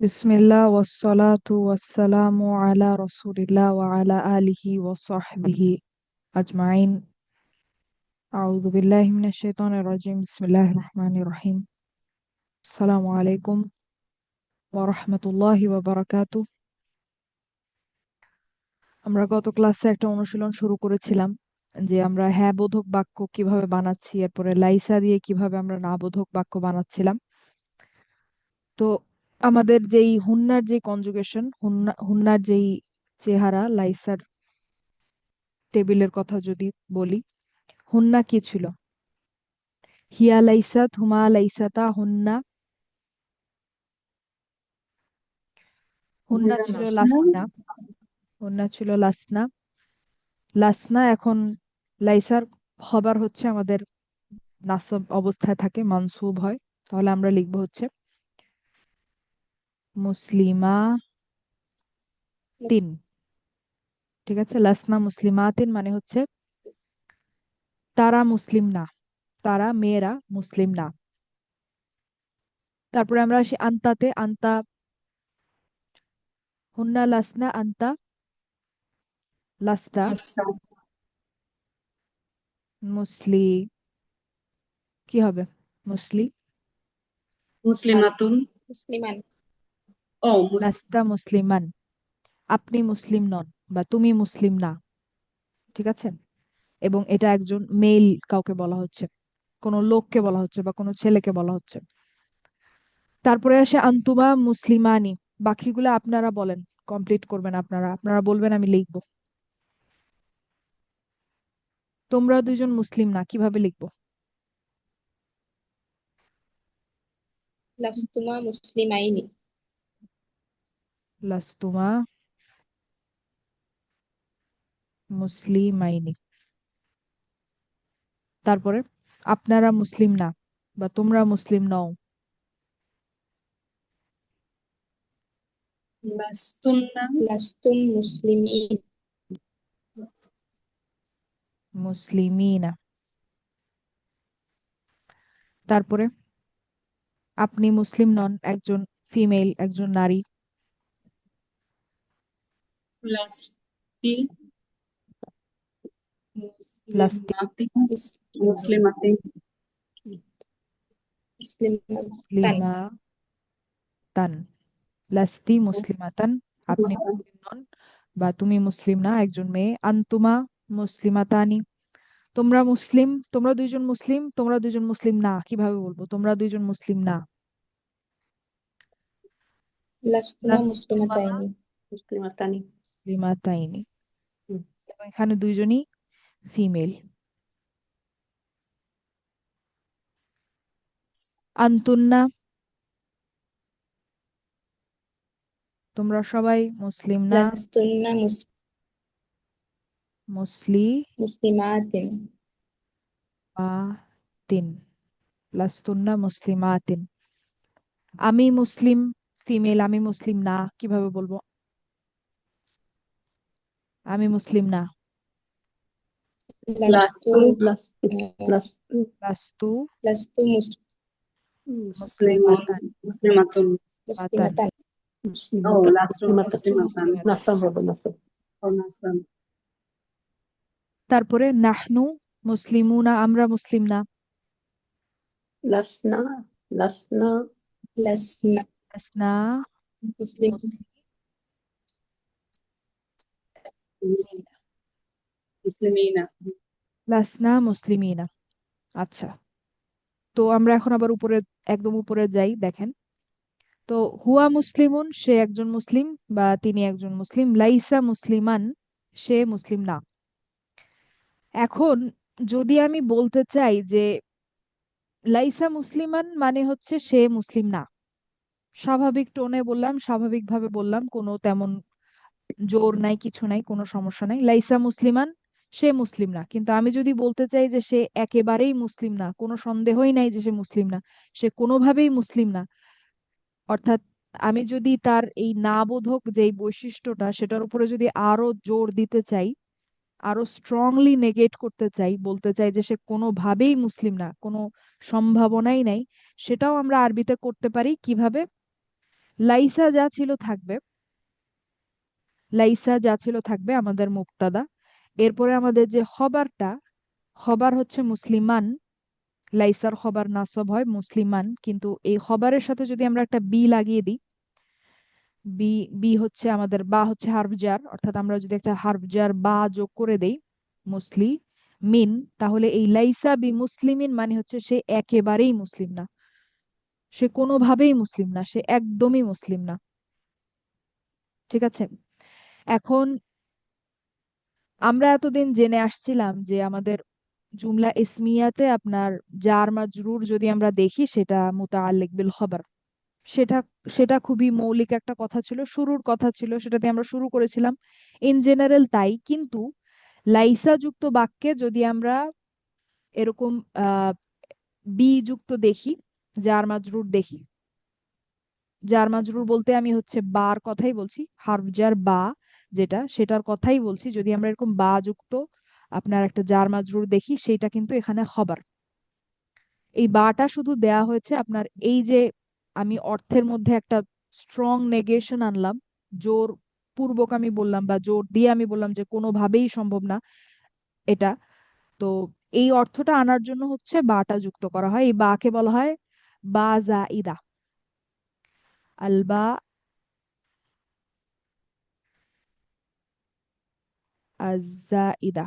বিসমিল্লাহ ওয়াসসালাতু ওয়াসসালামু আলা রাসূলিল্লাহ ওয়া আলা আলিহি ওয়া সাহবিহি আজমাইন। আউযু বিল্লাহি মিনাশ শাইতানির রাজিম। বিসমিল্লাহির রহমানির রহিম। আসসালামু আলাইকুম ওয়া রাহমাতুল্লাহি ওয়া বারাকাতুহু। আমরা গত ক্লাসে একটা অনুশীলন শুরু করেছিলাম যে আমরা হ্যাঁ বোধক বাক্য কিভাবে বানাচ্ছি, এরপরে লাইসা দিয়ে কিভাবে আমরা না বোধক বাক্য বানাচ্ছিলাম। তো আমাদের যেই হুন্নার যে কনজুগেশন, হুন্নার যেই চেহারা, লাইসার টেবিলের কথা যদি বলি, হুন্না কি ছিল? হিয়া লাইসাত, হুমা লাইসাতা, হুন্না। হুন্না ছিল লাসনা। লাসনা। হুন্না ছিল লাসনা। লাসনা এখন লাইসার খবর হচ্ছে আমাদের নাসব অবস্থায় থাকে, মানসুব হয়। তাহলে আমরা লিখবো হচ্ছে মুসলিমা তিন। ঠিক আছে, লাসনা মুসলিমাতিন মানে হচ্ছে তারা মুসলিম না, তারা মেয়েরা মুসলিম না। তারপরে আমরা আসি আন্তাতে। আন্তা, হুন্না লাসনা, আন্তা লাস্তা লাসনা। মুসলি, কি হবে? মুসলি মুসলিমাতুন। মুসলিমান। ও লাস্তা মুসলিমান, আপনি মুসলিম নন বা তুমি মুসলিম না। ঠিক আছে, এবং এটা একজন মেল কাউকে বলা হচ্ছে, কোনো লোককে বলা হচ্ছে বা কোনো ছেলেকে বলা হচ্ছে। তারপরে আসে আন্তুমা মুসলিমানি। বাকিগুলো আপনারা বলেন, কমপ্লিট করবেন আপনারা, আপনারা বলবেন, আমি লিখবো। তোমরা দুইজন মুসলিম না কিভাবে লিখবো? লাস্তুমা মুসলিমাইনি। লাস্তুমা মুসলিমাইনি। তারপরে আপনারা মুসলিম না বা তোমরা মুসলিম নও। লাস্তুন্না। লাস্তুম মুসলিমিন। মুসলিমিনা। তারপরে আপনি মুসলিম নন, একজন ফিমেল, একজন নারী। লাস্তি লাস্তি মুসলিমাতি। মুসলিমাতি। মুসলিমাতান। মুসলিমাতান। লাস্তি মুসলিমাতান, আপনি মুসলিম নন বা তুমি মুসলিম না, একজন মেয়ে। আন্তুমা মুসলিমাতানি, তোমরা মুসলিম, তোমরা দুইজন মুসলিম, তোমরা দুইজন মুসলিম না কিভাবে বলবো? তোমরা দুইজন মুসলিম না। লাস্তুমা লাস্তুমা মুসলিমাতাইনি। মুসলিমাতানি। মুসলিমাতাইনি, এবং এখানে দুইজনই ফিমেল। আন্তুন্না, তোমরা সবাই মুসলিম না। লাস্তুন্না মুসলিমাতিন। মুসলিমাতিন, লাস্তুন্না মুসলিমাতিন। আমি মুসলিম, ফিমেল, আমি মুসলিম না কিভাবে বলবো? আমি মুসলিম না। লাস্তু লাস্তু লাস্তু লাস্তু লাস্তু মুসলিমাতান। মুসলিমাতুন। মাতান। মুসলিমাতান। ও লাস্তু লাস্তু মুসলিমাতান। মুসলিমাতান। নাসাব হবে, নাসাব। ও নাসাব। তারপরে নাহনু মুসলিমুনা, আমরা মুসলিম না। লাসনা। লাসনা। লাসনা লাসনা মুসলিম। মুসলিমিনা। মুসলিমিনা। লাসনা মুসলিমিনা। আচ্ছা, তো আমরা এখন আবার উপরে, একদম উপরে যাই, দেখেন। তো হুয়া মুসলিমুন, সে একজন মুসলিম বা তিনি একজন মুসলিম। লাইসা মুসলিমান, সে মুসলিম না। এখন যদি আমি বলতে চাই যে লাইসা মুসলিমান মানে হচ্ছে সে মুসলিম না, স্বাভাবিক টোনে বললাম, স্বাভাবিকভাবে বললাম, কোনো তেমন জোর নাই, কিছু নাই, কোনো সমস্যা নাই। লাইসা মুসলিমান, সে মুসলিম না। কিন্তু আমি যদি বলতে চাই যে সে একেবারেই মুসলিম না, কোনো সন্দেহই নাই যে সে মুসলিম না, সে কোনোভাবেই মুসলিম না, অর্থাৎ আমি যদি তার এই না বোধক যেই বৈশিষ্ট্যটা, সেটার উপরে যদি আরো জোর দিতে চাই, আরো স্ট্রংলি নেগেট করতে চাই, বলতে চাই যে সে কোনোভাবেই মুসলিম না, কোনো সম্ভাবনাই নাই, সেটাও আমরা আরবিতে করতে পারি কিভাবে? লাইসা যা ছিল থাকবে, লাইসা যা ছিল থাকবে আমাদের মুক্তাদা। এরপরে আমাদের যে খবরটা, খবর হচ্ছে মুসলিমান। লাইসার খবর নাসব হয় মুসলিমান, কিন্তু এই খবরের সাথে যদি আমরা একটা বি লাগিয়ে দিই, বি, বি হচ্ছে আমাদের, বা হচ্ছে হার্ফ জার, অর্থাৎ আমরা যদি একটা হার্ফ জার বা যোগ করে দেই মুসলিমিন, তাহলে এই লাইসা বি মুসলিমিন মানে হচ্ছে সে একেবারেই মুসলিম না, সে কোনোভাবেই মুসলিম না, সে একদমই মুসলিম না। ঠিক আছে। এখন আমরা এতদিন জেনে আসছিলাম যে আমাদের জুমলা ইসমিয়াতে আপনার জার মাজরুর যদি আমরা দেখি সেটা মুতাআল্লিক বিল খবর। সেটা সেটা খুবই মৌলিক একটা কথা ছিল, শুরুর কথা ছিল, সেটাতে আমরা শুরু করেছিলাম। ইন জেনারেল তাই, কিন্তু লাইসা যুক্ত বাক্যে যদি আমরা এরকম বি যুক্ত দেখি, জার মাজরুর দেখি, জার মাজরুর বলতে আমি হচ্ছে বার কথাই বলছি, হার্ফ জার বা, যেটা সেটার কথাই বলছি। যদি আমরা এরকম বা যুক্ত আপনার একটা জার মাজরুর দেখি, সেটা কিন্তু এখানে খবর। এই বাটা শুধু দেয়া হয়েছে আপনার এই যে, আমি অর্থের মধ্যে একটা স্ট্রং নেগেশন আনলাম, জোর পূর্বক আমি বললাম বা জোর দিয়ে আমি বললাম যে কোনোভাবেই সম্ভব না এটা। তো এই অর্থটা আনার জন্য হচ্ছে বাটা যুক্ত করা হয়। এই বাকে বলা হয় বা জাইদা, আল বা আজাইদা।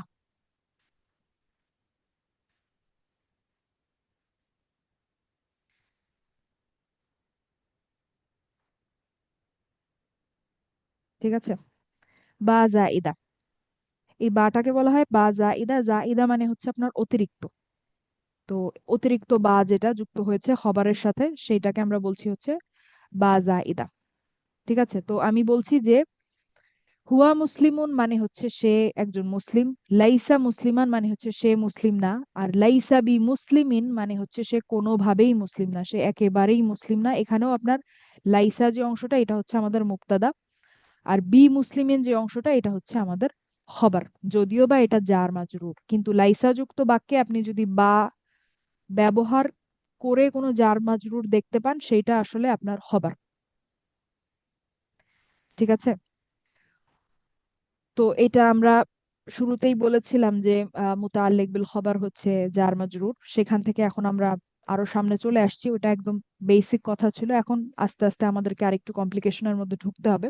ঠিক আছে, বা জাইদা, এই বাটাকে বলা হয় বা জাইদা। জাইদা মানে হচ্ছে আপনার অতিরিক্ত। তো অতিরিক্ত বা যেটা যুক্ত হয়েছে খবরের সাথে, সেইটাকে আমরা বলছি হচ্ছে বা জাইদা। ঠিক আছে, তো আমি বলছি যে হুয়া মুসলিমুন মানে হচ্ছে সে একজন মুসলিম, লাইসা মুসলিমান মানে হচ্ছে সে মুসলিম না, আর লাইসা বি মুসলিমিন মানে হচ্ছে সে কোনোভাবেই মুসলিম না, সে একেবারেই মুসলিম না। এখানেও আপনার লাইসা যে অংশটা এটা হচ্ছে আমাদের মুক্তাদা, আর বি মুসলিমিন যে অংশটা এটা হচ্ছে আমাদের খবর। যদিও বা এটা জার মাজরুর, কিন্তু লাইসা যুক্ত বাক্যে আপনি যদি বা ব্যবহার করে কোনো জার মাজরুর দেখতে পান, সেইটা আসলে আপনার খবর। ঠিক আছে। তো এটা আমরা শুরুতেই বলেছিলাম যে মুতাআল্লিক বিল খবর হচ্ছে জার মাজরুর, সেখান থেকে এখন আমরা আরো সামনে চলে আসছি। ওটা একদম বেসিক কথা ছিল, এখন আস্তে আস্তে আমাদেরকে আরেকটু কমপ্লিকেশনের মধ্যে ঢুকতে হবে।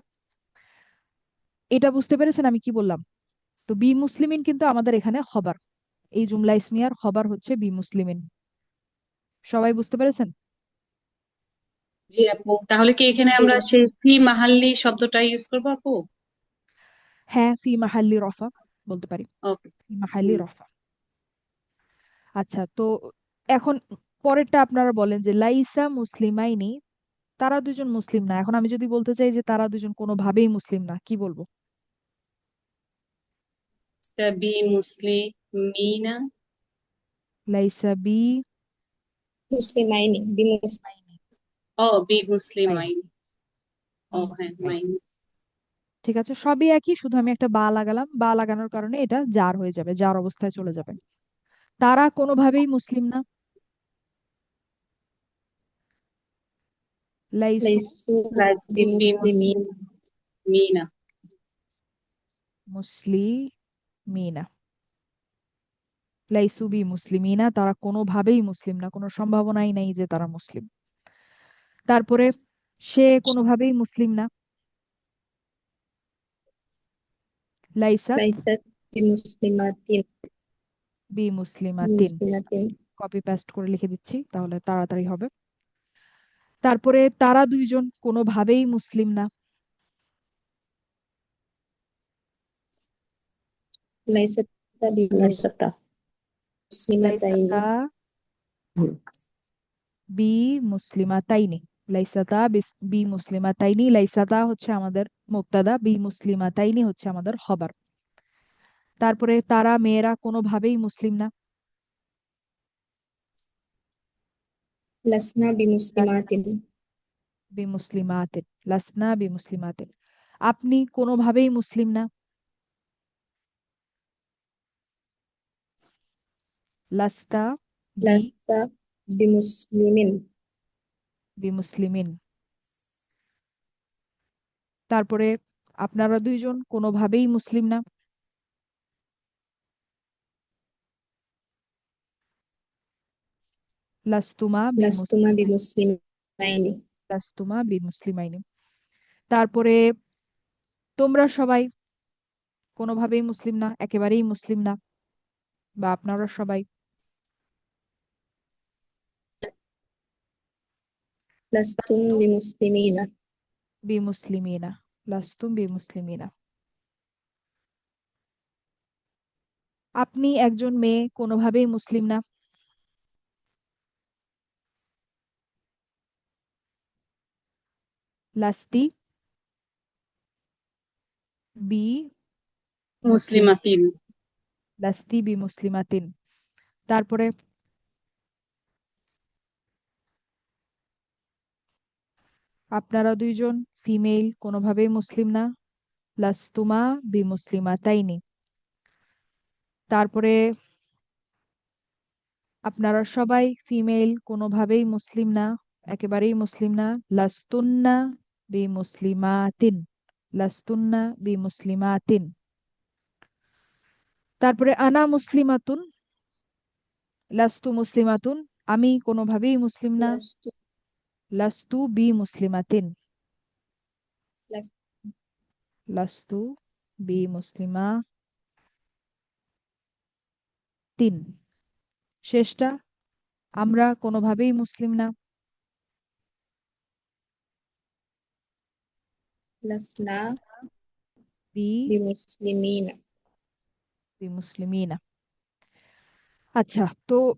এটা বুঝতে পেরেছেন আমি কি বললাম? তো বি মুসলিমিন কিন্তু আমাদের এখানে খবর, এই জুমলা ইসমিয়ার খবর হচ্ছে বি মুসলিমিন। সবাই বুঝতে পেরেছেন? জি আপু, তাহলে কি এখানে জি আমরা আপু। সেই ফি মাহাল্লি শব্দটা ইউজ করবো আপু? হ্যাঁ, ফি মাহাল্লি রফা বলতে পারি, ওকে। ফি মাহাল্লি রফা। আচ্ছা, তো এখন পরেরটা আপনারা বলেন যে লাইসা মুসলিমাইনি, তারা দুজন মুসলিম না। এখন আমি যদি বলতে চাই যে তারা দুজন কোনোভাবেই মুসলিম না, কি বলবো? বি মুসলিমিনা। লাইসা বি মুসলিমাইনি বিমুস ও বি মাইনি, মুসলিমাইন। ও বি হ্যাঁ, মুসলিমাইনি। মাইন। ঠিক আছে, সবই একই, শুধু আমি একটা বা লাগালাম, বা লাগানোর কারণে এটা জার হয়ে যাবে, জার অবস্থায় চলে যাবে। তারা কোনোভাবেই মুসলিম না, লাইসু লাইসু লাইসু বি বিমুসলিমিন মুসলিমিনা। মুসলিমিনা, লাইসু বি মুসলিমিনা, তারা কোনোভাবেই মুসলিম না, কোনো সম্ভাবনাই নাই যে তারা মুসলিম। তারপরে সে কোনোভাবেই মুসলিম না, লাইসাত লাইসাত বিমুসলিমাতিন বি মুসলিমাতিন। বিমুসলিমাতিন কপি পেস্ট করে লিখে দিচ্ছি তাহলে তাড়াতাড়ি হবে। তারপরে তারা দুইজন কোনোভাবেই মুসলিম না, লাইসাত লাইসাতা। বিমুসলিমাতাইনি লাইসাতা বি মুসলিমাতাইনি, লাইসাতা বি মুসলিমাতাইনি। লাইসাতা হচ্ছে আমাদের মুবতাদা, বি মুসলিমাতাইনি হচ্ছে আমাদের খবর। তারপরে তারা মেয়েরা কোনোভাবেই মুসলিম না, লাসনা লাসনা বিমুসলিমাতিন বি মুসলিমাতিন, লাসনা বি মুসলিমাতিন। আপনি কোনোভাবেই মুসলিম না, লাস্তা বি লাস্তা বিমুসলিমিন বি মুসলিমিন। তারপরে আপনারা দুইজন কোনোভাবেই মুসলিম না। লাস্তুমা লাস্তুমা বিমুসলিমাইন। বিমুসলিমাইনি। লাস্তুমা বিমুসলিমাইন। তারপরে তোমরা সবাই কোনোভাবেই মুসলিম না, একেবারেই মুসলিম না, বা আপনারা সবাই লাস্তুম লাস্তুম বিমুসলিমিনা। বিমুসলিমিনা। লাস্তুম বিমুসলিমিনা। আপনি একজন মেয়ে, কোনোভাবেই মুসলিম না। লাস্তি বি মুসলিমা। মুসলিমাতিন। লাস্তি বি মুসলিমাতিন। তারপরে আপনারা দুইজন ফিমেল, কোনোভাবেই মুসলিম না। লাস্তুমা বি মুসলিমাতাইনি। তারপরে আপনারা সবাই ফিমেল, কোনোভাবেই মুসলিম না, একেবারেই মুসলিম না। লাস্তুন্না বি মুসলিমাতিন। লাস্তুন্না বি মুসলিমাতিন। তারপরে আনা মুসলিমাতুন। লাস্তু মুসলিমাতুন। আমি কোনোভাবেই মুসলিম না। লাস্তু লাস্তু বি মুসলিমাতিন। লাস- লাস্তু বি মুসলিমাতিন। শেষটা, আমরা কোনোভাবেই মুসলিম না। লাসনা বি বিমুসলিমিনা। বি মুসলিমিনা। আচ্ছা, তো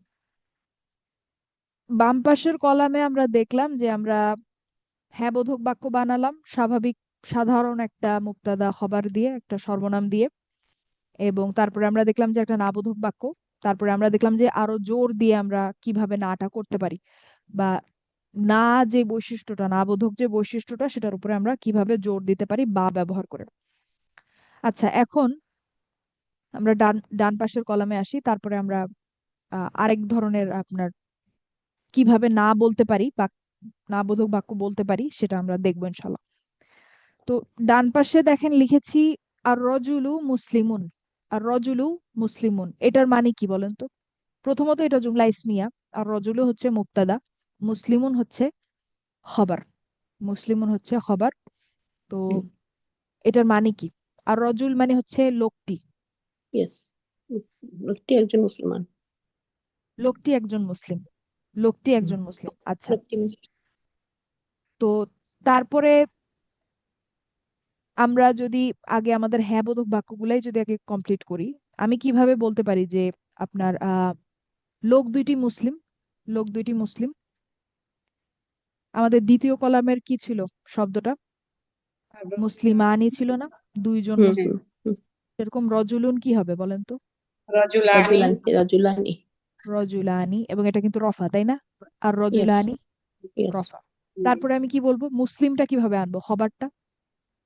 বাম পাশের কলামে আমরা দেখলাম যে আমরা হ্যাঁ বোধক বাক্য বানালাম স্বাভাবিক সাধারণ একটা মুক্তাদা খবর দিয়ে, একটা সর্বনাম দিয়ে। এবং তারপরে আমরা দেখলাম যে একটা না বোধক বাক্য। তারপরে আমরা দেখলাম যে আরো জোর দিয়ে আমরা কিভাবে নাটা করতে পারি, বা না যে বৈশিষ্ট্যটা, না বোধক যে বৈশিষ্ট্যটা, সেটার উপরে আমরা কিভাবে জোর দিতে পারি বা ব্যবহার করে। আচ্ছা, এখন আমরা ডান ডান পাশের কলামে আসি। তারপরে আমরা আরেক ধরনের আপনার কিভাবে না বলতে পারি বা না বোধক বাক্য বলতে পারি সেটা আমরা দেখবো ইনশাল্লাহ। তো ডান পাশে দেখেন লিখেছি আর রজুলু মুসলিমুন। আর রজুলু মুসলিমুন, এটার মানে কি বলেন তো? প্রথমত এটা জুমলা ইসমিয়া। আর রজুলু হচ্ছে মুবতাদা, মুসলিমুন হচ্ছে খবর। মুসলিমুন হচ্ছে খবর। তো হুম, এটার মানে কি? আর রজুল মানে হচ্ছে লোকটি। ইয়েস, লোকটি একজন মুসলমান। লোকটি একজন মুসলিম। লোকটি একজন মুসলিম। আচ্ছা, লোকটি মুসলিম। তো তারপরে আমরা যদি আগে আমাদের হ্যাঁ বোধক বাক্যগুলাই যদি আগে কমপ্লিট করি, আমি কিভাবে বলতে পারি যে আপনার লোক দুইটি মুসলিম। লোক দুইটি মুসলিম। আমাদের দ্বিতীয় কলামের কি ছিল শব্দটা? মুসলিমানি ছিল না? দুইজন হুম মুসলিম। হুম হুম। এরকম রজুলুন কি হবে বলেন তো? রজুলানি। রাজুলানি, রাজুলানি। রজুলানি, এবং এটা কিন্তু রফা, তাই না? আর ইয়েস, রজুলানি ইয়েস। রফা। তারপরে আমি কি বলবো? মুসলিমটা কিভাবে আনবো খবরটা?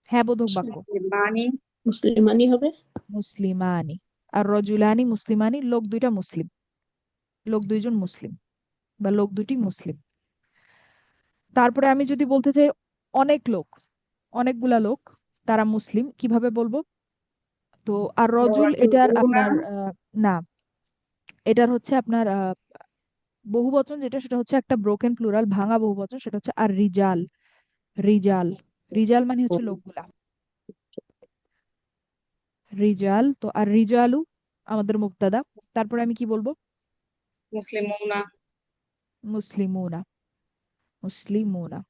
হ্যাঁ বোধক বাক্য মুসলিমানি। মুসলিমানি হবে। মুসলিমানি। আর রজুলানি মুসলিমানি, লোক দুইটা মুসলিম। লোক দুইজন মুসলিম বা লোক দুটি মুসলিম। তারপরে আমি যদি বলতে চাই অনেক লোক, অনেকগুলা লোক, তারা মুসলিম, কিভাবে বলবো? তো আর রজুল এটার রজুলুনা। আপনার না, এটার হচ্ছে আপনার বহুবচন যেটা, সেটা হচ্ছে একটা ব্রোকেন প্লুরাল, ভাঙা বহুবচন, সেটা হচ্ছে আর রিজাল। রিজাল। রিজাল মানে হচ্ছে লোকগুলা। রিজাল। তো আর রিজালু আমাদের মুক্তাদা। তারপরে আমি কি বলবো? মুসলিমুনা। মুসলিমুনা। মুসলিমুনা।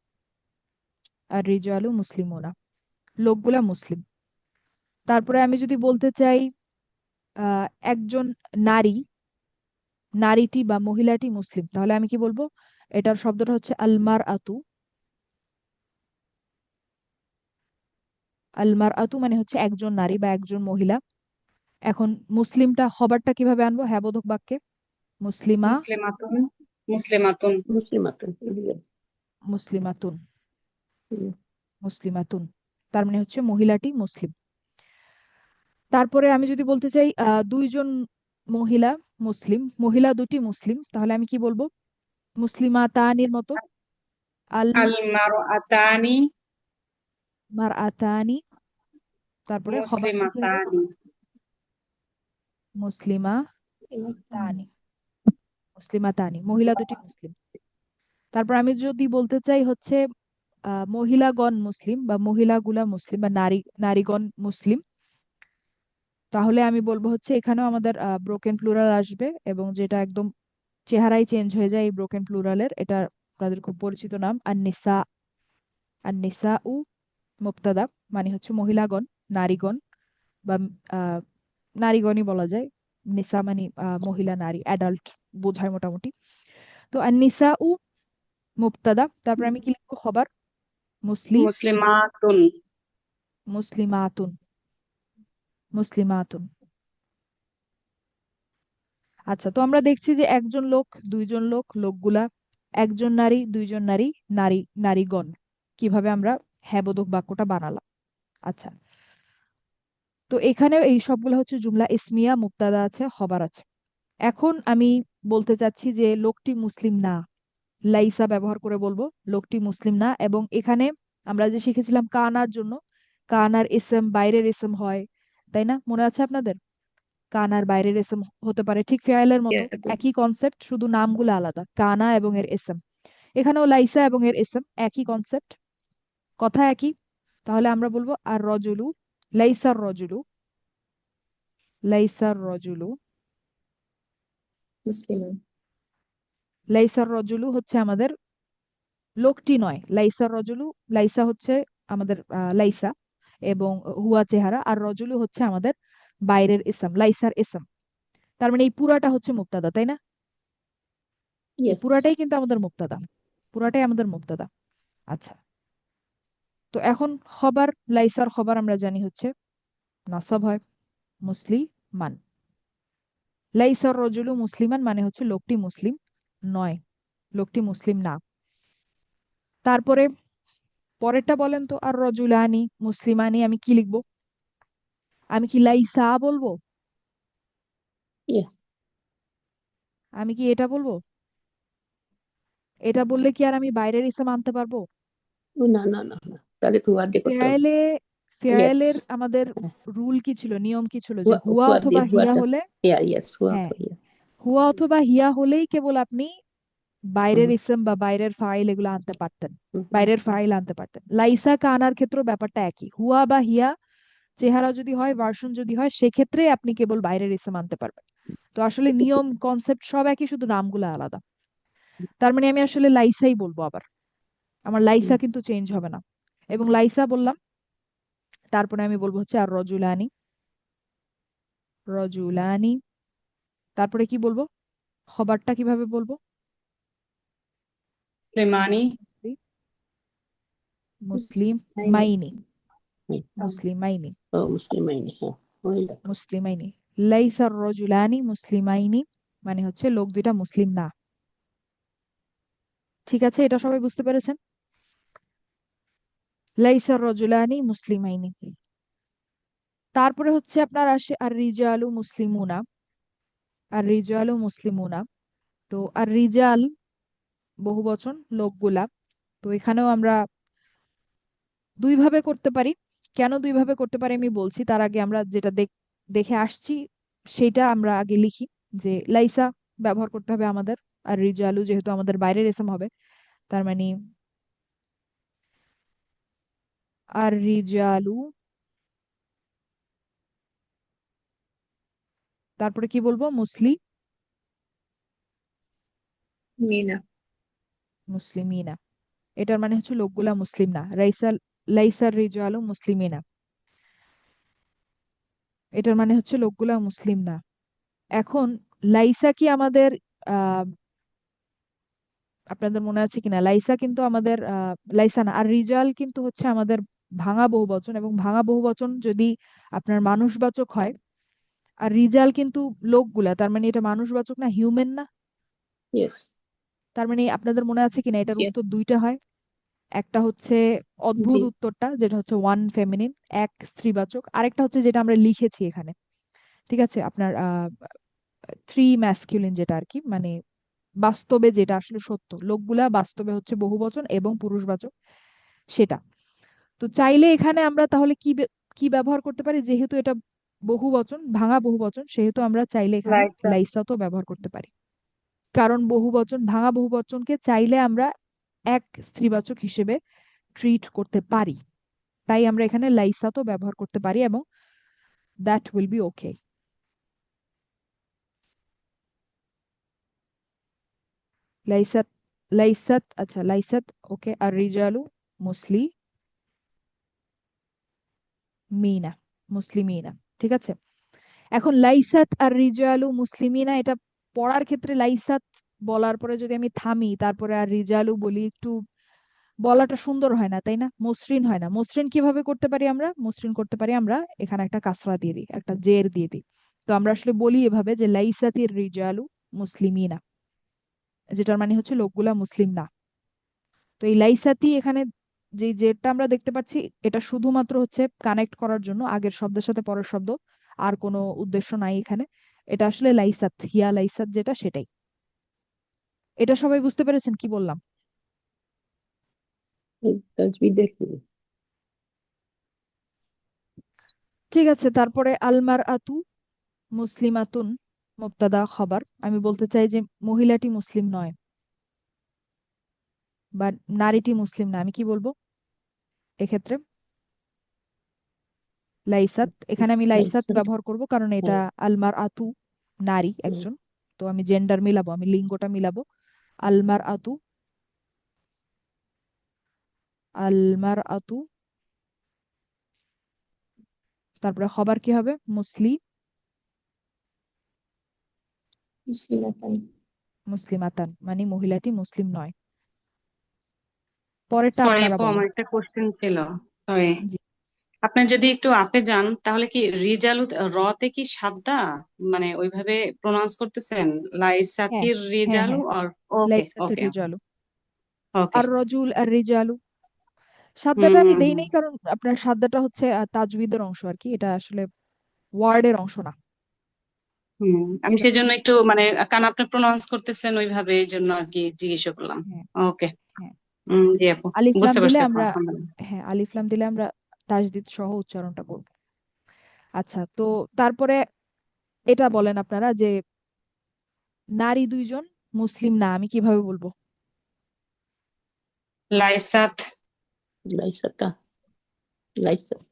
আর রিজালু মুসলিমুনা, লোকগুলা মুসলিম। তারপরে আমি যদি বলতে চাই একজন নারী, নারীটি বা মহিলাটি মুসলিম, তাহলে আমি কি বলবো? এটার শব্দটা হচ্ছে আলমার আতু। আলমার আতু মানে হচ্ছে একজন নারী বা একজন মহিলা। এখন মুসলিমটা হবারটা কিভাবে আনবো হ্যাঁ বোধক বাক্যে? মুসলিমা। মুসলিমাতুন। মুসলিমাতুন। মুসলিমাতুন, ইলিয়াস। মুসলিমাতুন। হুম, মুসলিমাতুন, তার মানে হচ্ছে মহিলাটি মুসলিম। তারপরে আমি যদি বলতে চাই দুইজন মহিলা মুসলিম, মহিলা দুটি মুসলিম, তাহলে আমি কি বলবো? মুসলিমাতানির মতো। আল আল মারআতানি। মার আতানি, তারপরে হবার কি হইল? মুসলিমাতানি। মুসলিমা তানি, মুসলিমা তানি, মহিলা দুটি মুসলিম। তারপর আমি যদি বলতে চাই হচ্ছে মহিলাগণ মুসলিম বা মহিলাগুলা মুসলিম বা নারীগণ মুসলিম, তাহলে আমি বলবো হচ্ছে এখানেও আমাদের ব্রোকেন প্লুরাল আসবে, এবং যেটা একদম চেহারাই চেঞ্জ হয়ে যায় এই ব্রোকেন প্লুরালের, এটা আপনাদের খুব পরিচিত নাম আন-নিসা। আন-নিসা উ মুবতাদা, মানে হচ্ছে মহিলাগণ, নারীগণ, বা আহ, নারীগণই বলা যায়। নিসা মানে মহিলা, নারী, অ্যাডাল্ট বোঝায় মোটামুটি। তো আন-নিসা উ মুবতাদা, তারপর আমি কি লিখবো? খবর মুসলি মুসলিমাতুন। মুসলিমাতুন, মুসলিমাতুন। আচ্ছা, তো আমরা দেখছি যে একজন লোক, দুইজন লোক, লোকগুলা, একজন নারী, দুইজন নারী, নারী, নারীগণ, কিভাবে আমরা হ্যাবোধক বাক্যটা বানালাম। আচ্ছা, তো এখানে এই সবগুলো হচ্ছে জুমলা ইসমিয়া, মুবতাদা আছে, খবর আছে। এখন আমি বলতে চাচ্ছি যে লোকটি মুসলিম না, লাইসা ব্যবহার করে বলবো লোকটি মুসলিম না। এবং এখানে আমরা যে শিখেছিলাম কানার জন্য, কানার ইসম বাইরের ইসম হয়, তাই না? মনে আছে আপনাদের? কানার বাইরের ইসম হতে পারে, ঠিক ফেয়ালের মতো, একই কনসেপ্ট, শুধু নামগুলো আলাদা, কানা এবং এর ইসম। এখানেও লাইসা এবং এর ইসম একই কনসেপ্ট, কথা একই। তাহলে আমরা বলবো আর রজুলু, লাইসার রজুলু, লাইসার রজুলু, মুসলিমান, লাইসার রজুলু হচ্ছে আমাদের লোকটি নয়, লাইসার রজুলু, লাইসা হচ্ছে আমাদের লাইসা এবং হুয়া চেহারা, আর রজুলু হচ্ছে আমাদের বাইরের ইসম, লাইসার ইসম। তার মানে এই পুরাটা হচ্ছে মুক্তাদা, তাই না? এই Yes. পুরাটাই কিন্তু আমাদের মুক্তাদা, পুরাটাই আমাদের মুক্তাদা। আচ্ছা, তো এখন খবর, লাইসার খবর আমরা জানি হচ্ছে নাসাব হয়, মুসলিমান। লাইসার রজুলু মুসলিমান মানে হচ্ছে লোকটি মুসলিম নয়, লোকটি মুসলিম না। তারপরে পরেরটা বলেন তো, আর রজুলানি মুসলিমানি, আমি কি লিখবো? আমি কি লাইসা বলবো? Yes. আমি কি এটা বলবো? এটা বললে কি আর আমি বাইরের ইসম আনতে পারবো? না না না না, তাহলে তো ওয়ার্ড দিয়ে করতে হবে। ফেয়ালে, ইয়েস। ফেয়ালের আমাদের রুল কি ছিল, নিয়ম কি ছিল, যে হুয়া ওয়ার্ড অথবা দিয়ে, হিয়া ওয়ার্ডটা, হলে, ইয়েস, হুয়া হ্যাঁ, ইয়া। হুয়া অথবা হিয়া হলেই কেবল আপনি বাইরের ইসম বা বাইরের ফাইল এগুলো আনতে পারতেন, বাইরের ফাইল আনতে পারতেন। লাইসা কানার ক্ষেত্রেও ব্যাপারটা একই, হুয়া বা হিয়া চেহারা যদি হয়, ভার্সন যদি হয়, সেক্ষেত্রে আপনি কেবল বাইরের ইসম আনতে পারবেন। তো আসলে নিয়ম কনসেপ্ট সব একই, শুধু নামগুলো আলাদা। তার মানে আমি আসলে লাইসাই বলবো আবার, আমার লাইসা কিন্তু চেঞ্জ হবে না। এবং লাইসা বললাম, তারপরে আমি বলবো হচ্ছে আর রজুলানি, রজুলানি। তারপরে কি বলবো? খবরটা কিভাবে বলবো? মুসলিমানি। মুসলিম আইনি, মাইনি, মুসলিম মাইনি, ও মুসলিম আইনি, হ্যাঁ মহিলা। মুসলিমাইনি। লাইসার রজুলানি মুসলিমাইনি মানে হচ্ছে লোক দুইটা মুসলিম না। ঠিক আছে, এটা সবাই বুঝতে পেরেছেন? লাইসার রজুলানি মুসলিমাইনি। তারপরে হচ্ছে আপনার আসে আর রিজালু মুসলিমুনা, আর রিজালু মুসলিমুনা। তো আর রিজাল বহু বচন, লোকগুলা। তো এখানেও আমরা দুই ভাবে করতে পারি। কেন দুই ভাবে করতে পারি আমি বলছি, তার আগে আমরা যেটা দেখে আসছি সেটা আমরা আগে লিখি, যে লাইসা ব্যবহার করতে হবে আমাদের, আর রিজালু যেহেতু আমাদের বাইরের এসম হবে, তার মানে আর রিজালু, তারপরে কি বলবো? মিনা, মুসলিমিনা। এটার মানে হচ্ছে লোকগুলা মুসলিম না, লাইসার রিজালু মুসলিমিনা, এটার মানে হচ্ছে লোকগুলা মুসলিম না। এখন লাইসা কি আমাদের আহ আপনাদের মনে আছে কিনা, লাইসা কিন্তু আমাদের লাইসা না, আর রিজাল কিন্তু হচ্ছে আমাদের ভাঙা বহুবচন, এবং ভাঙা বহুবচন যদি আপনার মানুষবাচক হয়, আর রিজাল কিন্তু লোকগুলা, তার মানে এটা মানুষবাচক না, হিউম্যান না? ইয়েস। তার মানে আপনাদের মনে আছে কিনা এটার জি উত্তর দুইটা হয়। একটা হচ্ছে অদ্ভুত জি উত্তরটা, যেটা হচ্ছে ওয়ান ফেমিনিন, এক স্ত্রীবাচক। আরেকটা হচ্ছে যেটা আমরা লিখেছি এখানে, ঠিক আছে, আপনার থ্রি ম্যাসকিউলিন, যেটা আর কি, মানে বাস্তবে যেটা আসলে সত্য, লোকগুলা বাস্তবে হচ্ছে বহুবচন এবং পুরুষবাচক, সেটা। তো চাইলে এখানে আমরা তাহলে কি ব্যবহার করতে পারি, যেহেতু এটা বহুবচন, ভাঙা বহুবচন, সেহেতু আমরা চাইলে এখানে লাইসা। লাইসাতও ব্যবহার করতে পারি। কারণ বহুবচন, ভাঙা বহুবচনকে চাইলে আমরা এক স্ত্রীবাচক হিসেবে ট্রিট করতে পারি, তাই আমরা এখানে লাইসাতও ব্যবহার করতে পারি এবং দ্যাট উইল বি ওকে। লাইসাত, লাইসাত, আচ্ছা লাইসাত ওকে। আর রিজালু মুসলিমিনা, মুসলিমিনা, ঠিক আছে। এখন লাইসাত আর রিজালু মুসলিমিনা, এটা পড়ার ক্ষেত্রে লাইসাত বলার পরে যদি আমি থামি তারপরে আর রিজালু বলি, একটু বলাটা সুন্দর হয় না, তাই না? মসৃণ হয় না। মসৃণ কিভাবে করতে পারি আমরা? মসৃণ করতে পারি আমরা এখানে একটা কাসরা দিয়ে দিই, একটা জের দিয়ে দিই। তো আমরা আসলে বলি এভাবে যে লাইসাতির রিজালু মুসলিমিনা, যেটার মানে হচ্ছে লোকগুলা মুসলিম না। তো এই লাইসাতি এখানে যে জেরটা আমরা দেখতে পাচ্ছি, এটা শুধুমাত্র হচ্ছে কানেক্ট করার জন্য আগের শব্দের সাথে পরের শব্দ, আর কোনো উদ্দেশ্য নাই এখানে। এটা আসলে লাইসাত, হিয়া লাইসাত যেটা সেটাই। এটা সবাই বুঝতে পেরেছেন কি বললাম? তাজবিদ দেখি। ঠিক আছে, তারপরে আলমার আতু মুসলিমাতুন, মুবতাদা খবর। আমি বলতে চাই যে মহিলাটি মুসলিম নয় বা নারীটি মুসলিম না, আমি কি বলবো এক্ষেত্রে? লাইসাত, এখানে আমি লাইসাত লাইসাত। ব্যবহার করব কারণ এটা হ্যাঁ। আলমার আতু, নারী হ্যাঁ। একজন। তো আমি জেন্ডার মিলাবো, আমি লিঙ্গটা মিলাবো। আলমার আতু, আলমার আতু, তারপরে খবর কি হবে? মুসলিমাতান। মুসলিমাতান, মানে মহিলাটি মুসলিম নয়। পরেরটা সরি আপনারা আপু, বলেন। আমার একটা কোশ্চেন ছিল। সরি, জি, আপনি যদি একটু আপে যান তাহলে কি রিজালু রতে কি সাদ্দা, মানে ওইভাবে প্রোনাউন্স করতেছেন? হ্যাঁ লাইসাতির হ্যাঁ রিজালু? হ্যাঁ, আর ওকে লাইসাতের ওকে রিজালু। ওকে। আর রজুল আর রিজালু, হুম সাদ্দাটা আমি হুম দেই হুম নাই কারণ আপনার সাদ্দাটা হচ্ছে তাজবিদের অংশ আর কি, এটা আসলে ওয়ার্ডের অংশ না। হুম। আমি এটা সেজন্য একটু মানে কারণ আপনি প্রোনাউন্স করতেছেন ওইভাবে, এই জন্য আর কি জিজ্ঞেস করলাম। হ্যাঁ ওকে। হ্যাঁ, জি আপু, আলিফলাম বুঝতে দিলে পারছি আপু, আমরা, আলহামদুলিল্লাহ। হ্যাঁ আলিফলাম দিলে আমরা তাজদিদ সহ উচ্চারণটা করব। আচ্ছা, তো তারপরে এটা বলেন আপনারা যে নারী দুইজন মুসলিম না, আমি কিভাবে বলবো? লাইসাত লাইসাতা। লাইসাত।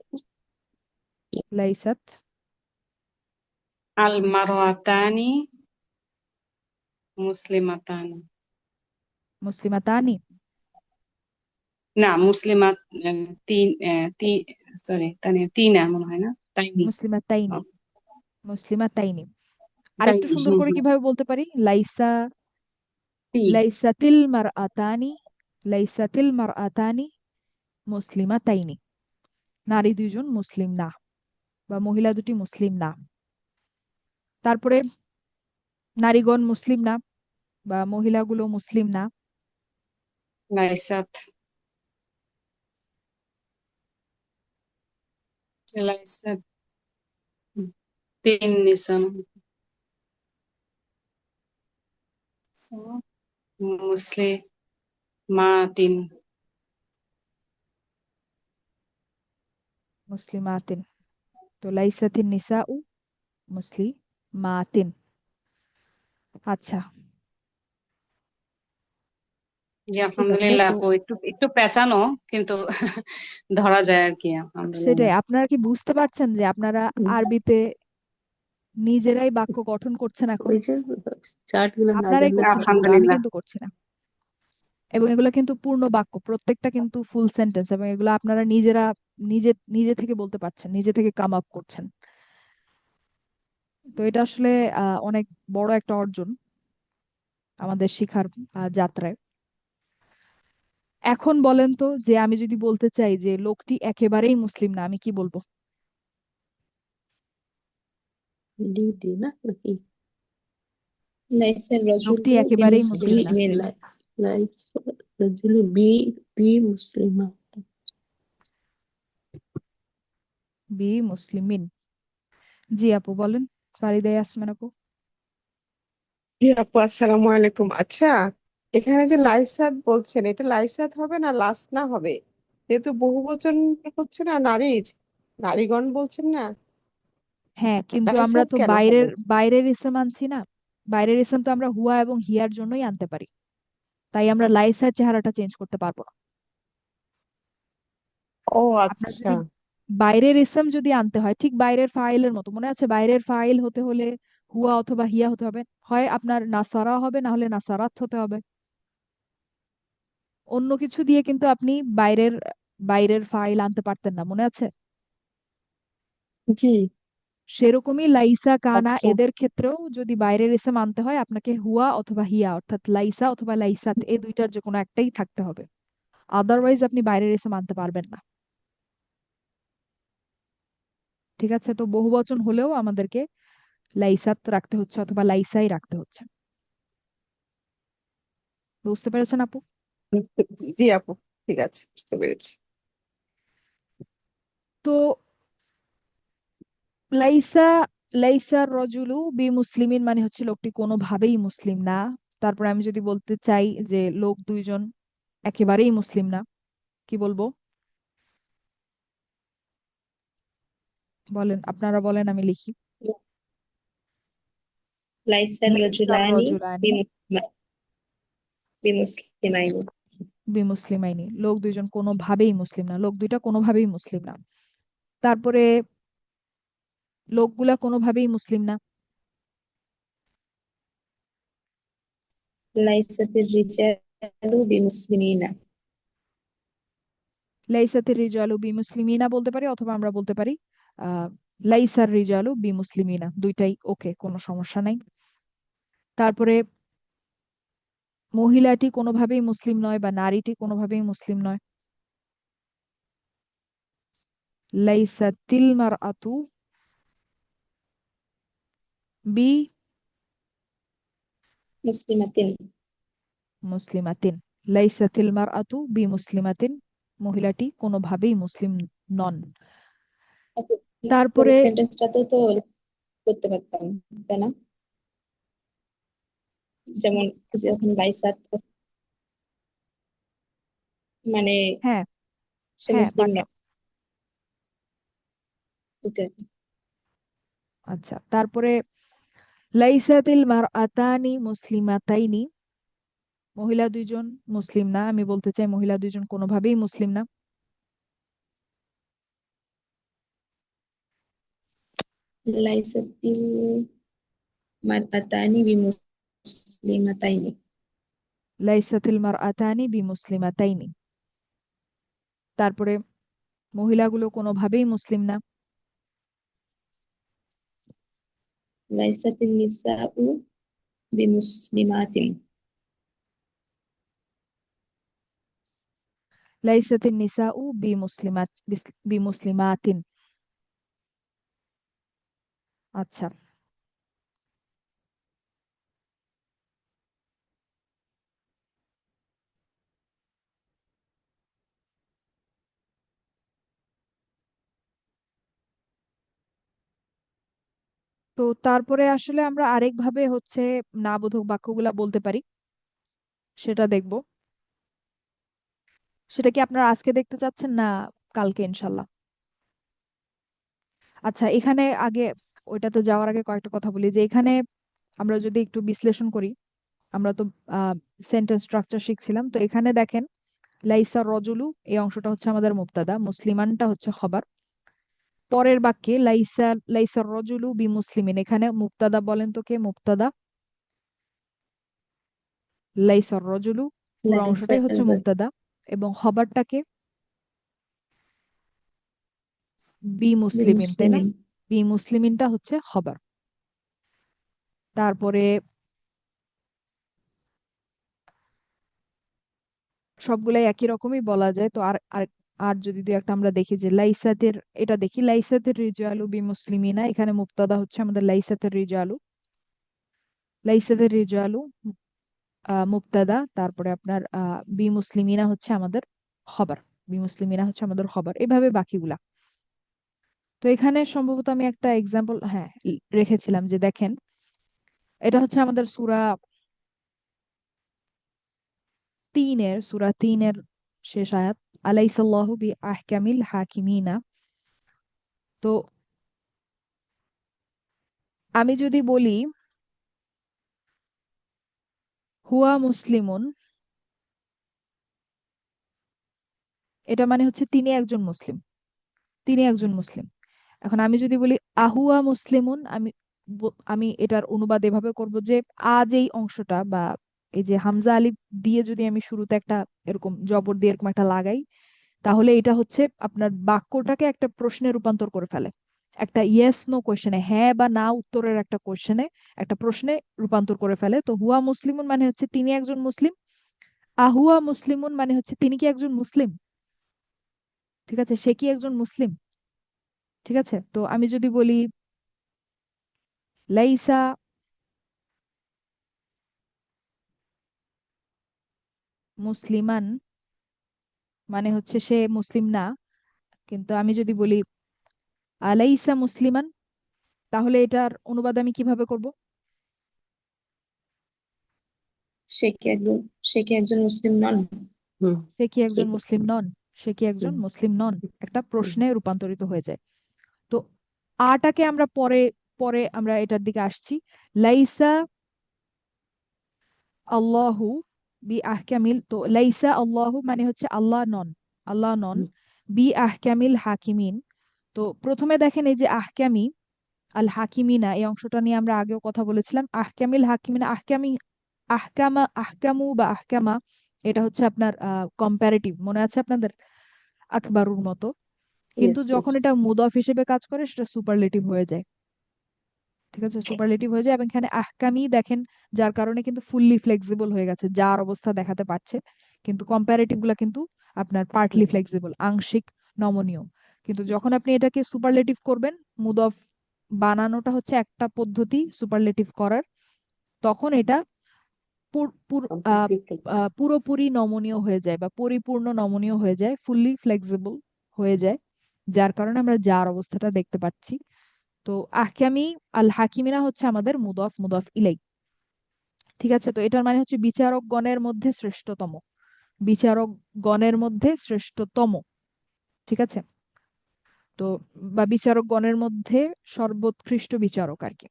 লাইসাত আল মারওয়াতানি মুসলিমাতানি। মুসলিমাতানি, না মুসলিমাত, তিন সরি তানি তিনা মনে হয়, না তাইনি। মুসলিমাতাইনি, মুসলিমাতাইনি। আরেকটু তাইনি, সুন্দর হুম করে হুম। কিভাবে বলতে পারি? তি। লাইসাতিল মারআতানি, লাইসাতিল মারআতানি মুসলিমাতাইনি, নারী দুইজন মুসলিম না বা মহিলা দুটি মুসলিম না। তারপরে নারীগণ মুসলিম না বা মহিলাগুলো মুসলিম না। লাইসাত, লাইসাত তিন নিসান মুসলিমাতিন। মুসলিমাতিন, তো লাইসাতিন নিসাউ মুসলিমাতিন। আচ্ছা, জি ঠিক আছে। আলহামদুলিল্লাহ তো আপু, একটু একটু পেঁচানো কিন্তু ধরা যায় আর কি, আলহামদুলিল্লাহ। সেটাই, আপনারা কি বুঝতে পারছেন যে আপনারা আরবিতে নিজেরাই বাক্য গঠন করছেন এখন? ওই যে চার্ট গুলো না আপনারাই দেখলে করছেন চলবে এগুলো, না। আমি আলহামদুলিল্লাহ। কিন্তু করছি না। এবং এগুলো কিন্তু পূর্ণ বাক্য, প্রত্যেকটা কিন্তু ফুল সেন্টেন্স, এবং এগুলো আপনারা নিজেরা নিজে নিজে থেকে বলতে পারছেন, নিজে থেকে কাম আপ করছেন। তো এটা আসলে অনেক বড় একটা অর্জন আমাদের শিখার যাত্রায়। এখন বলেন তো যে আমি যদি বলতে চাই যে লোকটি একেবারেই মুসলিম না, আমি কি বলবো? ডি ডি না নাকি? লাইসা লোকটি রাজুলু একেবারেই বি মুসলিম না, বিমুসলিমিন। রাজুল বি, বি মুসলিমা। বি মুসলিমিন। জি আপু বলেন, ফারিদা ইয়াসমিন আপু। জি আপু, আসসালামু আলাইকুম। আচ্ছা, এখানে যে লাইসাত বলছেন, এটা লাইসাত হবে না লাসনা হবে? এ তো বহুবচন হচ্ছে না, নারীর, নারীগণ বলছেন না, হ্যাঁ, কিন্তু আমরা লাইসাত তো কেন হবে? বাইরের বাইরের ইসম আনছি না। বাইরের ইসম তো আমরা হুয়া এবং হিয়ার জন্যই আনতে পারি। তাই আমরা লাইসার চেহারাটা চেঞ্জ করতে পারবো না। ও আপনার আচ্ছা। যদি বাইরের ইসম যদি আনতে হয়, ঠিক বাইরের ফাইলের মতো, মনে আছে বাইরের ফাইল হতে হলে হুয়া অথবা হিয়া হতে হবে, হয় আপনার নাসারা হবে না হলে নাসারাত হতে হবে। অন্য কিছু দিয়ে কিন্তু আপনি বাইরের বাইরের ফাইল আনতে পারতেন না, মনে আছে? জি। সেরকমই লাইসা কানা আচ্ছা। এদের ক্ষেত্রেও যদি বাইরের ইসম আনতে হয় আপনাকে হুয়া অথবা হিয়া, অর্থাৎ লাইসা অথবা লাইসাত, এই দুইটার যে কোনো একটাই থাকতে হবে। আদারওয়াইজ আপনি বাইরের ইসম আনতে পারবেন না। ঠিক আছে, তো বহুবচন হলেও আমাদেরকে লাইসাত রাখতে হচ্ছে অথবা লাইসাই রাখতে হচ্ছে। বুঝতে পেরেছেন আপু? জি আপু, ঠিক আছে, বুঝতে পেরেছি। তো লাইসা লাইসা রজুলু বি মুসলিমিন মানে হচ্ছে লোকটি কোনোভাবেই মুসলিম না। তারপরে আমি যদি বলতে চাই যে লোক দুইজন একেবারেই মুসলিম না, কি বলবো? বলেন, আপনারা বলেন, আমি লিখি। লাইসার লাইসার রজুলানি রজুলানি বিমুসলিমাইনি। বিমুসলিমাইনি, লোক দুইজন কোনোভাবেই মুসলিম না, লোক দুইটা কোনোভাবেই মুসলিম না। তারপরে লোকগুলা কোনোভাবেই মুসলিম না। লাইসাতির রিজালু বিমুসলিমিনা। লাইসাতির রিজালু বিমুসলিমিনা বলতে পারি, অথবা আমরা বলতে পারি আহ লাইসার রিজালু বিমুসলিমিনা, দুইটাই ওকে, কোনো সমস্যা নাই। তারপরে মহিলাটি কোনোভাবেই মুসলিম নয় বা নারীটি কোনোভাবেই মুসলিম নয়। লাইসাতিল মারআতু বি মুসলিমাতিন। মুসলিমাতিন। লাইসাতিল মারআতু বি মুসলিমাতিন, মহিলাটি কোনোভাবেই মুসলিম নন। ওকে, তারপরে পরের সেন্টেন্সটাতেও তো করতে পারতাম, তাই না? যেমন যখন লাইসাত মানে হ্যাঁ, সে হ্যাঁ মুসলিম পারতেন। নয়। ওকে। আচ্ছা, তারপরে লাইসাতিল মারআতানি মুসলিমাতাইনি, মহিলা দুইজন মুসলিম না, আমি বলতে চাই মহিলা দুইজন কোনোভাবেই মুসলিম না। লাইসাতিল মারআতানি বিমুসলিমাতাইনি। লাইসাতিল মারআতানি বিমুসলিমাতাইনি, তারপরে মহিলাগুলো কোনোভাবেই মুসলিম না। লাইসাতিন নিসাউ বিমুসলিমাতিন। লাইসাতিন নিসাউ বিমুসলিমাতিন। আচ্ছা, তো তারপরে আসলে আমরা আরেকভাবে হচ্ছে না বোধক বাক্যগুলা বলতে পারি, সেটা দেখবো। সেটা কি আপনারা আজকে দেখতে চাচ্ছেন না কালকে ইনশাল্লাহ? আচ্ছা, এখানে আগে ওইটাতে যাওয়ার আগে কয়েকটা কথা বলি যে এখানে আমরা যদি একটু বিশ্লেষণ করি, আমরা তো সেন্টেন্স স্ট্রাকচার শিখছিলাম, তো এখানে দেখেন লাইসা রজুলু, এই অংশটা হচ্ছে আমাদের মুবতাদা, মুসলিমানটা হচ্ছে খবর। পরের বাক্যে লাইসা রজুলু বি মুসলিমিন, এখানে মুবতাদা বলেন তো কে মুবতাদা? লাইসা রজুলু, পুরো অংশটাই লাইসাল হচ্ছে মুবতাদা, এবং খবরটাকে বি মুসলিমিন, তাই না? বিমুসলিমিন। বি মুসলিমিনটা হচ্ছে খবর। তারপরে সবগুলাই একই রকমই বলা যায়, তো আর আর আর যদি দুই একটা আমরা দেখি যে লাইসাতের, এটা দেখি লাইসাতের রিজালু বি মুসলিমিনা, এখানে মুবতাদা হচ্ছে আমাদের লাইসাতের রিজালু। লাইসাতের রিজালু মুবতাদা, তারপরে আপনার বি মুসলিমিনা হচ্ছে আমাদের খবর। বি মুসলিমিনা হচ্ছে আমাদের খবর, এভাবে বাকিগুলা। তো এখানে সম্ভবত আমি একটা এক্সাম্পল, হ্যাঁ, রেখেছিলাম যে দেখেন, এটা হচ্ছে আমাদের সূরা 3-এর শেষ আয়াত। আলাইসাল্লাহু বি আহকামিল হাকিমিনা। তো আমি যদি বলি হুয়া মুসলিমুন, এটা মানে হচ্ছে তিনি একজন মুসলিম, তিনি একজন মুসলিম। এখন আমি যদি বলি আহুয়া মুসলিমুন, আমি এটার অনুবাদ এভাবে করব যে আজ এই অংশটা বা এই যে হামজা আলিফ দিয়ে যদি আমি শুরুতে একটা এরকম জবর দিয়ে এরকম একটা লাগাই, তাহলে এটা হচ্ছে আপনার বাক্যটাকে একটা প্রশ্নে রূপান্তর করে ফেলে, একটা ইয়েস নো কোয়েশ্চেনে, হ্যাঁ বা না উত্তরের একটা কোয়েশ্চেনে, একটা প্রশ্নে রূপান্তর করে ফেলে। তো হুয়া মুসলিমুন মানে হচ্ছে তিনি একজন মুসলিম, আহুয়া মুসলিমুন মানে হচ্ছে তিনি কি একজন মুসলিম, ঠিক আছে, সে কি একজন মুসলিম। ঠিক আছে, তো আমি যদি বলি লাইসা মুসলিমান মানে হচ্ছে সে মুসলিম না। কিন্তু আমি যদি বলি আলাইসা মুসলিমান, তাহলে এটার অনুবাদ আমি কিভাবে করব? সে কি একজন সে কি একজন মুসলিম নন? হুম সে কি একজন ঠিক আছে মুসলিম নন, সে কি একজন হুম মুসলিম নন, একটা হুম প্রশ্নে রূপান্তরিত হয়ে যায়। তো আটাকে আমরা পরে পরে আমরা এটার দিকে আসছি। লাইসা আল্লাহু বি আহকামিল, তো লাইসা আল্লাহু মানে হচ্ছে আল্লাহ নন, আল্লাহ নন, হুম বি আহকামিল হাকিমিন। তো প্রথমে দেখেন এই যে আহকামি আল হাকিমিনা, এই অংশটা নিয়ে আমরা আগেও কথা বলেছিলাম। আহকামিল হাকিমিনা, আহকামি, আহকামা, আহকামু বা আহকামা, এটা হচ্ছে আপনার কম্পারেটিভ, মনে আছে আপনাদের আকবারুর মতো। কিন্তু ইয়েস ইয়েস যখন এটা মুদফ হিসেবে কাজ করে সেটা সুপারলেটিভ হয়ে যায়। ঠিক আছে, সুপারলেটিভ হয়ে যায়। এবং এখানে আহকামি দেখেন, যার কারণে কিন্তু ফুললি ফ্লেক্সিবল হয়ে গেছে, যার অবস্থা দেখাতে পারছে। কিন্তু কম্পারেটিভ গুলা কিন্তু আপনার পার্টলি ফ্লেক্সিবল, আংশিক নমনীয়। কিন্তু যখন আপনি এটাকে সুপারলেটিভ করবেন, মুদফ বানানোটা হচ্ছে একটা পদ্ধতি সুপারলেটিভ করার, তখন এটা কমপ্লিটলি পুরোপুরি নমনীয় হয়ে যায় বা পরিপূর্ণ নমনীয় হয়ে যায়, ফুললি ফ্লেক্সিবল হয়ে যায়, যার কারণে আমরা যার অবস্থাটা দেখতে পাচ্ছি। তো আহকামি আল হাকিমিনা হচ্ছে আমাদের মুদফ মুদফ ইলাই। ঠিক আছে, তো এটার মানে হচ্ছে বিচারক গণের মধ্যে শ্রেষ্ঠতম, বিচারক গণের মধ্যে শ্রেষ্ঠতম। ঠিক আছে, তো বা বিচারক গণের মধ্যে সর্বোৎকৃষ্ট বিচারক আর কি।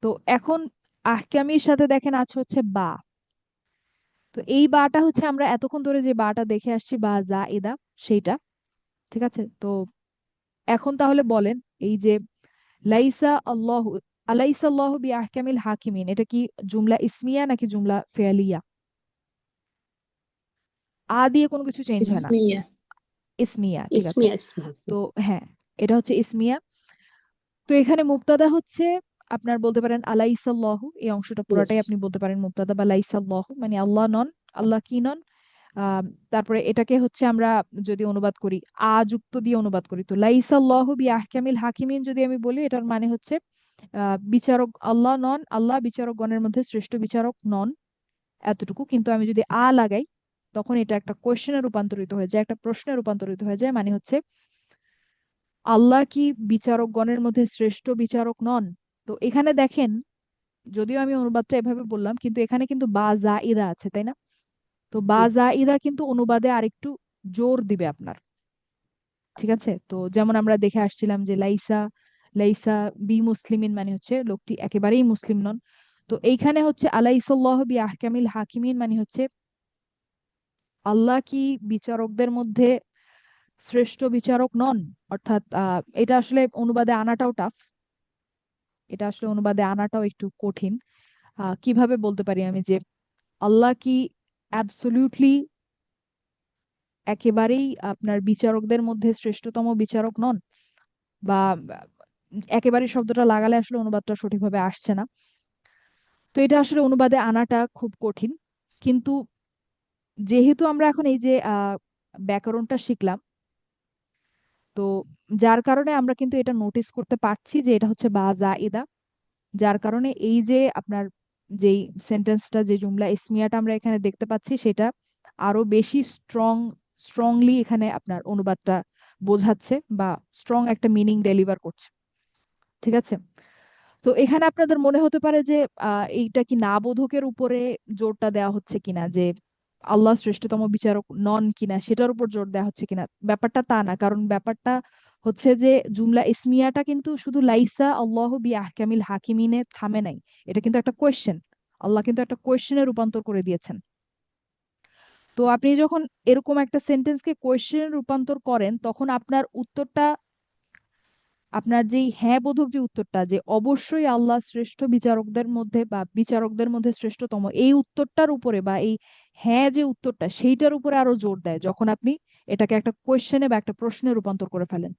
তো এখন আহকামির সাথে দেখেন আছে হচ্ছে বা। তো এই বাটা হচ্ছে আমরা এতক্ষণ ধরে যে বাটা দেখে আসছি বা যা এদা, সেইটা। ঠিক আছে, তো এখন তাহলে বলেন এই যে লাইসা আল্লাহু, আলাইসা আল্লাহু বি আহকামিল হাকিমিন, এটা কি জুমলা ইসমিয়া নাকি জুমলা ফেয়ালিয়া? দিয়ে কোনো কিছু চেঞ্জ হয় না, ইসমিয়া। ইসমিয়া। ঠিক আছে, ইসমিয়া ইসমিয়া তো হ্যাঁ, এটা হচ্ছে ইসমিয়া। তো এখানে মুবতাদা হচ্ছে আপনার বলতে পারেন আলাইসাল্লাহু, এই অংশটা ইয়েস পুরাটাই আপনি বলতে পারেন মুবতাদা বা লাইসাল্লাহু মানে আল্লাহ নন, আল্লাহ কি নন। তারপরে এটাকে হচ্ছে আমরা যদি অনুবাদ করি, যুক্ত দিয়ে অনুবাদ করি, তো লাইসাল্লাহু বি আহকামিল হাকিমিন যদি আমি বলি, এটার মানে হচ্ছে বিচারক আল্লাহ নন, আল্লাহ বিচারক গণের মধ্যে শ্রেষ্ঠ বিচারক নন, এতটুকু। কিন্তু আমি যদি লাগাই, তখন এটা একটা কোয়েশ্চেনে রূপান্তরিত হয়ে যায়, একটা প্রশ্নে রূপান্তরিত হয়ে যায়, মানে হচ্ছে আল্লাহ কি বিচারকগণের মধ্যে শ্রেষ্ঠ বিচারক নন। তো এখানে দেখেন, যদিও আমি অনুবাদটা এভাবে বললাম, কিন্তু এখানে কিন্তু বা জাইদা আছে, তাই না? তো বা ইয়েস জাইদা কিন্তু অনুবাদে আরেকটু জোর দিবে আপনার। ঠিক আছে, তো যেমন আমরা দেখে আসছিলাম যে লাইসা, লাইসা বি মুসলিমিন মানে হচ্ছে লোকটি একেবারেই মুসলিম নন। তো এইখানে হচ্ছে আলাইসাল্লাহ বি আহকামিল হাকিমিন মানে হচ্ছে আল্লাহ কি বিচারকদের মধ্যে শ্রেষ্ঠ বিচারক নন। অর্থাৎ এটা আসলে অনুবাদে আনাটাও টাফ, এটা আসলে অনুবাদে আনাটাও একটু কঠিন। কিভাবে বলতে পারি আমি যে আল্লাহ কি অ্যাবসলিউটলি একেবারেই আপনার বিচারকদের মধ্যে শ্রেষ্ঠতম বিচারক নন, বা একেবারে শব্দটা লাগালে আসলে অনুবাদটা সঠিকভাবে আসছে না। তো এটা আসলে অনুবাদে আনাটা খুব কঠিন। কিন্তু যেহেতু আমরা এখন এই যে ব্যাকরণটা শিখলাম, তো যার কারণে আমরা কিন্তু এটা নোটিস করতে পারছি যে এটা হচ্ছে বা জাইদা, যার কারণে এই যে আপনার যেই সেন্টেন্সটা, যে জুমলা ইসমিয়াটা আমরা এখানে দেখতে পাচ্ছি, সেটা আরো বেশি স্ট্রংলি এখানে আপনার অনুবাদটা বোঝাচ্ছে বা স্ট্রং একটা মিনিং ডেলিভার করছে। ঠিক আছে, তো এখানে আপনাদের মনে হতে পারে যে এইটা কি না বোধকের উপরে জোরটা দেওয়া হচ্ছে কিনা, যে আল্লাহ শ্রেষ্ঠতম বিচারক নন কিনা সেটার উপর জোর দেওয়া হচ্ছে কিনা, ব্যাপারটা তা না। কারণ ব্যাপারটা হচ্ছে যে জুমলা ইসমিয়াটা কিন্তু শুধু লাইসা আল্লাহু বি আহকামিল হাকিমিনে থামে নাই, এটা কিন্তু একটা কোয়েশ্চেন। আল্লাহ কিন্তু একটা কোয়েশ্চেনে রূপান্তর করে দিয়েছেন। তো আপনি যখন এরকম একটা সেন্টেন্সকে কোয়েশ্চেনে রূপান্তর করেন, তখন আপনার উত্তরটা, আপনার যেই হ্যাঁ বোধক যে উত্তরটা, যে অবশ্যই আল্লাহ শ্রেষ্ঠ বিচারকদের মধ্যে বা বিচারকদের মধ্যে শ্রেষ্ঠতম, এই উত্তরটার উপরে বা এই হ্যাঁ যে উত্তরটা সেইটার উপরে আরো জোর দেয় যখন আপনি এটাকে একটা কোয়েশ্চেনে বা একটা প্রশ্নে রূপান্তর করে ফেলেন।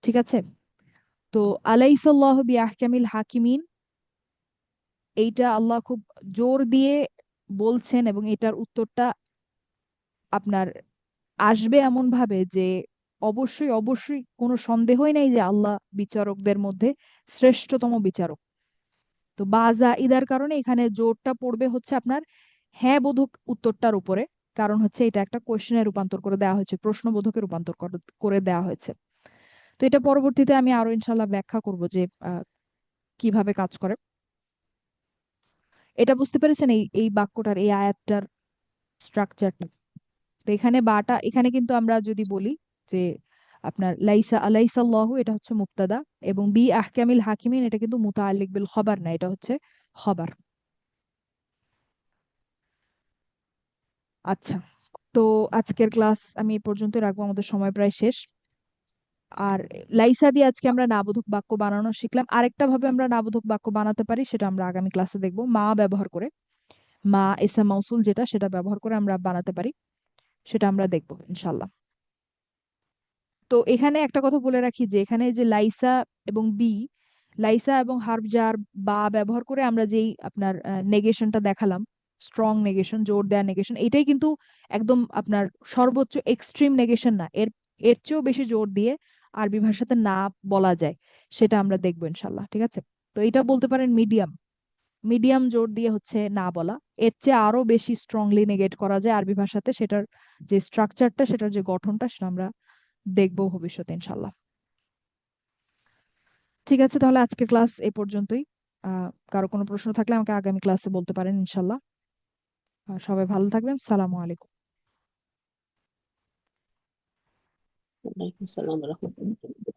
ঠিক আছে? তো আলাইসাল্লাহ বি আহকামিল হাকিমিন, এইটা আল্লাহ খুব জোর দিয়ে বলছেন, এবং এটার উত্তরটা আপনার আসবে এমন ভাবে যে অবশ্যই অবশ্যই কোনো সন্দেহই নাই যে আল্লাহ বিচারকদের মধ্যে শ্রেষ্ঠতম বিচারক। তো বাজা ইদার কারণে এখানে জোরটা পড়বে হচ্ছে আপনার হ্যাঁ বোধক উত্তরটার উপরে। কারণ হচ্ছে এটা একটা কোশ্চেনে রূপান্তর করে দেওয়া হয়েছে, প্রশ্নবোধকে রূপান্তর করে দেওয়া হয়েছে। তো এটা পরবর্তীতে আমি আরো ইনশাল্লাহ ব্যাখ্যা করব যে কিভাবে কাজ করে। এটা বুঝতে পেরেছেন এই এই বাক্যটার, এই আয়াতটার স্ট্রাকচারটা? তো এখানে বাটা, এখানে কিন্তু আমরা যদি বলি যে আপনার লাইসা আলাইসাল্লাহু, এটা হচ্ছে মুবতাদা, এবং বি আহকামিল হাকিমিন এটা কিন্তু মুতাআল্লিক বিল খবর না, এটা হচ্ছে খবর। আচ্ছা, তো আজকের ক্লাস আমি এ পর্যন্ত রাখবো, আমাদের সময় প্রায় শেষ। আর লাইসা দিয়ে আজকে আমরা নাবোধক বাক্য বানানো শিখলাম। আরেকটা ভাবে আমরা নাবোধক বাক্য বানাতে পারি, সেটা আমরা আগামী ক্লাসে দেখবো। মা ব্যবহার করে, মা ইসম মৌসুল যেটা, সেটা ব্যবহার করে আমরা বানাতে পারি, সেটা আমরা দেখবো ইনশাল্লাহ। তো এখানে একটা কথা বলে রাখি যে এখানে যে লাইসা এবং বি, লাইসা এবং হার্ব জার বা ব্যবহার করে আমরা যেই আপনার নেগেশনটা দেখালাম, স্ট্রং নেগেশন, জোর দেয়া নেগেশন, এটাই কিন্তু একদম আপনার সর্বোচ্চ এক্সট্রিম নেগেশন না। এর এর চেয়েও বেশি জোর দিয়ে আরবি ভাষাতে না বলা যায়, সেটা আমরা দেখবো ইনশাল্লাহ। ঠিক আছে? তো এটা বলতে পারেন মিডিয়াম, মিডিয়াম জোর দিয়ে হচ্ছে না বলা। এর চেয়ে আরো বেশি স্ট্রংলি নেগেট করা যায় আরবি ভাষাতে, সেটার যে স্ট্রাকচারটা, সেটার যে গঠনটা, সেটা আমরা দেখবো ভবিষ্যতে ইনশাল্লাহ। ঠিক আছে, তাহলে আজকের ক্লাস এ পর্যন্তই। কারো কোনো প্রশ্ন থাকলে আমাকে আগামী ক্লাসে বলতে পারেন ইনশাল্লাহ। সবাই ভালো থাকবেন। সালামু আলাইকুম। ওয়ালাইকুম সালাম রহমতুল্লাহ।